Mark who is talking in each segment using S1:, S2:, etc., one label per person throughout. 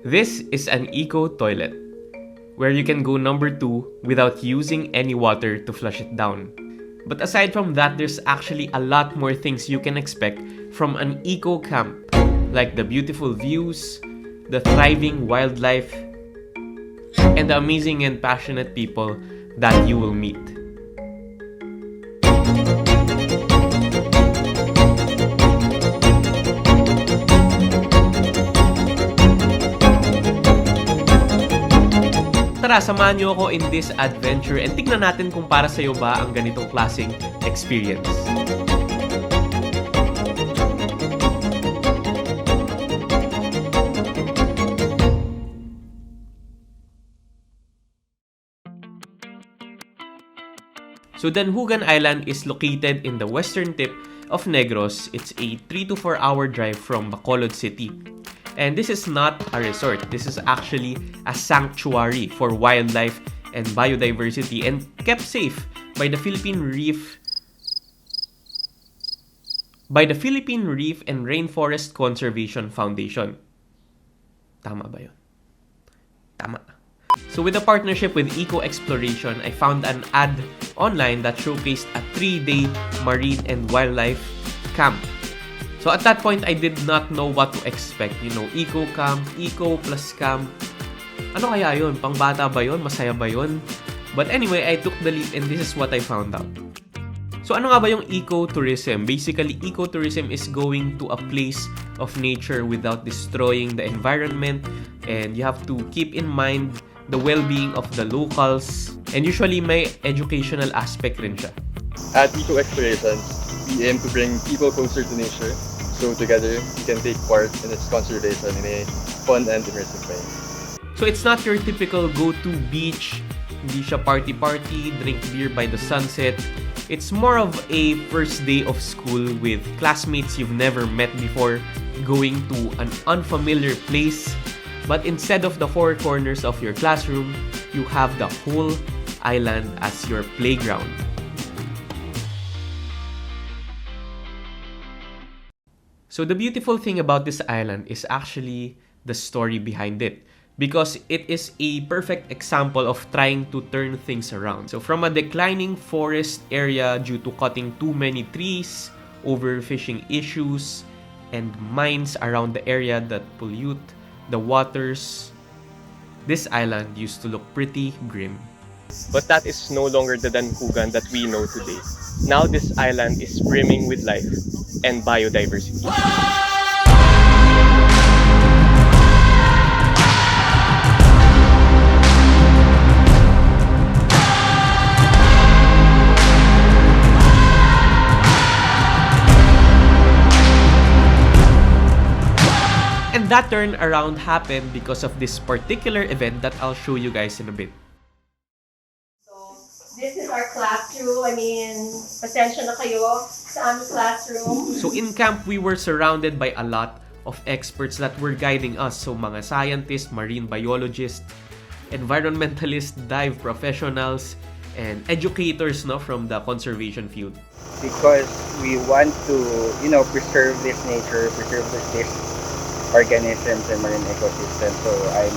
S1: This is an eco toilet, where you can go number 2 without using any water to flush it down. But aside from that, there's actually a lot more things you can expect from an eco camp, like the beautiful views, the thriving wildlife, and the amazing and passionate people that you will meet. Tara, samahan niyo ako in this adventure and tignan natin kung para sa'yo ba ang ganitong klaseng experience. So Danjugan Island is located in the western tip of Negros. It's a 3 to 4 hour drive from Bacolod City. And this is not a resort. This is actually a sanctuary for wildlife and biodiversity and kept safe by the Philippine Reef and Rainforest Conservation Foundation. Tama ba yun? Tama. So with a partnership with Eco Exploration, I found an ad online that showcased a 3-day marine and wildlife camp. So at that point, I did not know what to expect. You know, eco camp, eco plus camp. Ano kaya yun? Pangbata ba yun? Masaya ba yun? But anyway, I took the leap and this is what I found out. So ano nga ba yung ecotourism? Basically, ecotourism is going to a place of nature without destroying the environment, and you have to keep in mind the well-being of the locals, and usually may educational aspect rin siya.
S2: At Eco Exploration, we aim to bring people closer to nature, so together we can take part in its conservation in a fun and immersive way.
S1: So it's not your typical go-to beach, hindi siya party-party, drink beer by the sunset. It's more of a first day of school with classmates you've never met before, going to an unfamiliar place. But instead of the 4 corners of your classroom, you have the whole island as your playground. So the beautiful thing about this island is actually the story behind it, because it is a perfect example of trying to turn things around. So from a declining forest area due to cutting too many trees, overfishing issues, and mines around the area that pollute the waters, this island used to look pretty grim.
S2: But that is no longer the Danjugan that we know today. Now this island is brimming with life and biodiversity.
S1: And that turnaround happened because of this particular event that I'll show you guys in a bit.
S3: This is our classroom. Pasensya na kayo sa aming classroom.
S1: So in camp, we were surrounded by a lot of experts that were guiding us. So mga scientists, marine biologists, environmentalists, dive professionals, and educators from the conservation field.
S4: Because we want to, preserve this nature, preserve these organisms and marine ecosystems. So I'm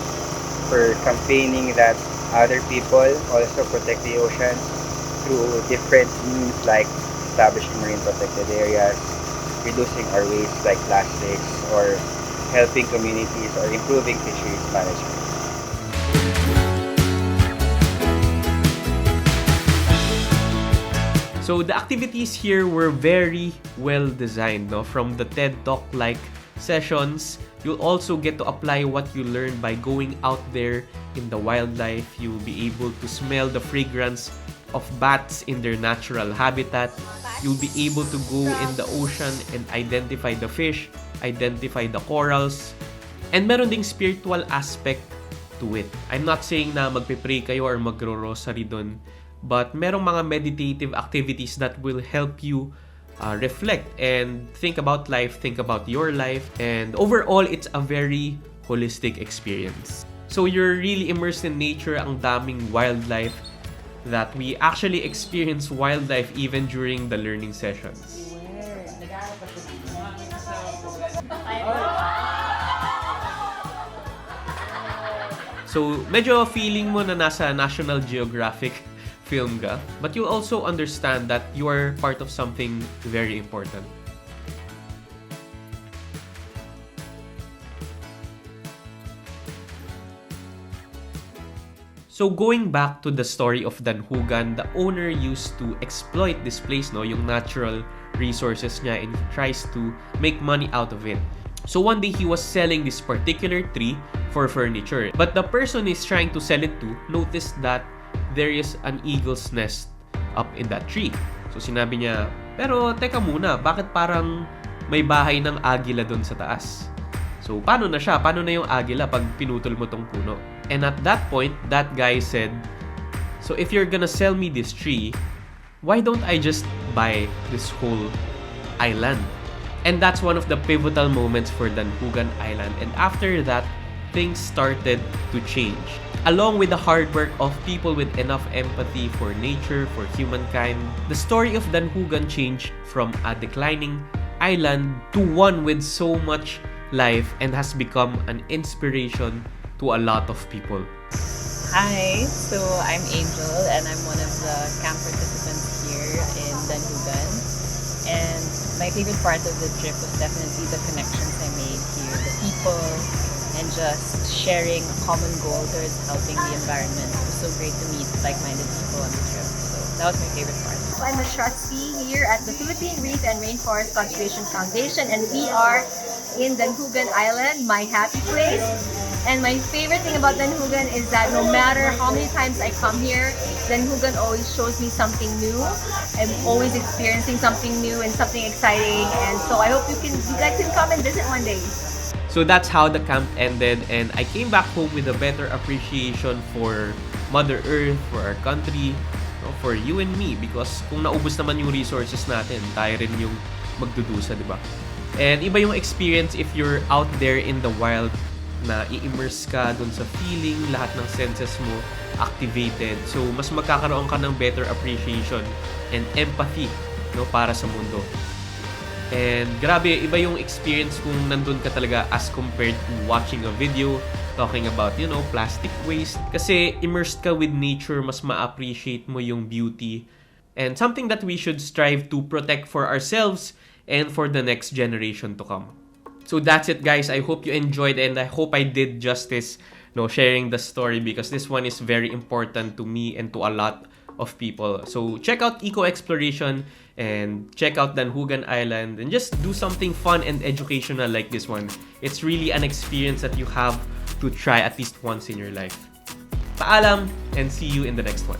S4: for campaigning that other people also protect the ocean through different means like establishing marine protected areas, reducing our waste like plastics, or helping communities or improving fisheries management.
S1: So the activities here were very well designed. From the TED Talk-like sessions, you'll also get to apply what you learned by going out there in the wildlife. You'll be able to smell the fragrance of bats in their natural habitat. You'll be able to go in the ocean and identify the fish, identify the corals, and meron ding spiritual aspect to it. I'm not saying na magpe-pray kayo or magro-rosary dun, but merong mga meditative activities that will help you reflect and think about life, think about your life, and overall, it's a very holistic experience. So you're really immersed in nature, ang daming wildlife that we actually experience wildlife even during the learning sessions. So, medyo feeling mo na nasa National Geographic film ka, but you also understand that you are part of something very important. So going back to the story of Danjugan, the owner used to exploit this place, no, yung natural resources niya, and he tries to make money out of it. So one day he was selling this particular tree for furniture, but the person he's trying to sell it to noticed that there is an eagle's nest up in that tree. So sinabi niya, pero teka muna, bakit parang may bahay ng agila doon sa taas? So paano na siya? Paano na yung agila pag pinutol mo tong puno? And at that point, that guy said, so if you're gonna sell me this tree, why don't I just buy this whole island? And that's one of the pivotal moments for Danjugan Island. And after that, things started to change. Along with the hard work of people with enough empathy for nature, for humankind, the story of Danjugan changed from a declining island to one with so much life and has become an inspiration to a lot of people.
S5: Hi, so I'm Angel and I'm one of the camp participants here in Danjugan. And my favorite part of the trip was definitely the connections I made here, the people, and just sharing a common goal towards helping the environment. It was so great to meet like-minded people on the trip. So that was my favorite part.
S3: I'm a trustee here at the Philippine Reef and Rainforest Conservation Foundation, and we are in Danjugan Island, my happy place. And my favorite thing about Danjugan is that no matter how many times I come here, Danjugan always shows me something new. I'm always experiencing something new and something exciting. And so I hope you guys can come and visit one day.
S1: So that's how the camp ended, and I came back home with a better appreciation for Mother Earth, for our country, for you and me, because kung naubos naman yung resources natin, tayo rin yung magdudusa, di ba? And iba yung experience if you're out there in the wild, na i-immerse ka dun sa feeling, lahat ng senses mo activated. So, mas magkakaroon ka ng better appreciation and empathy, no, para sa mundo. And grabe, iba yung experience kung nandun ka talaga as compared to watching a video talking about, you know, plastic waste. Kasi immersed ka with nature, mas ma-appreciate mo yung beauty. And something that we should strive to protect for ourselves and for the next generation to come. So that's it, guys. I hope you enjoyed, and I hope I did justice, no, sharing the story, because this one is very important to me and to a lot of people. So check out Eco Exploration and check out Danjugan Island and just do something fun and educational like this one. It's really an experience that you have to try at least once in your life. Paalam, and see you in the next one.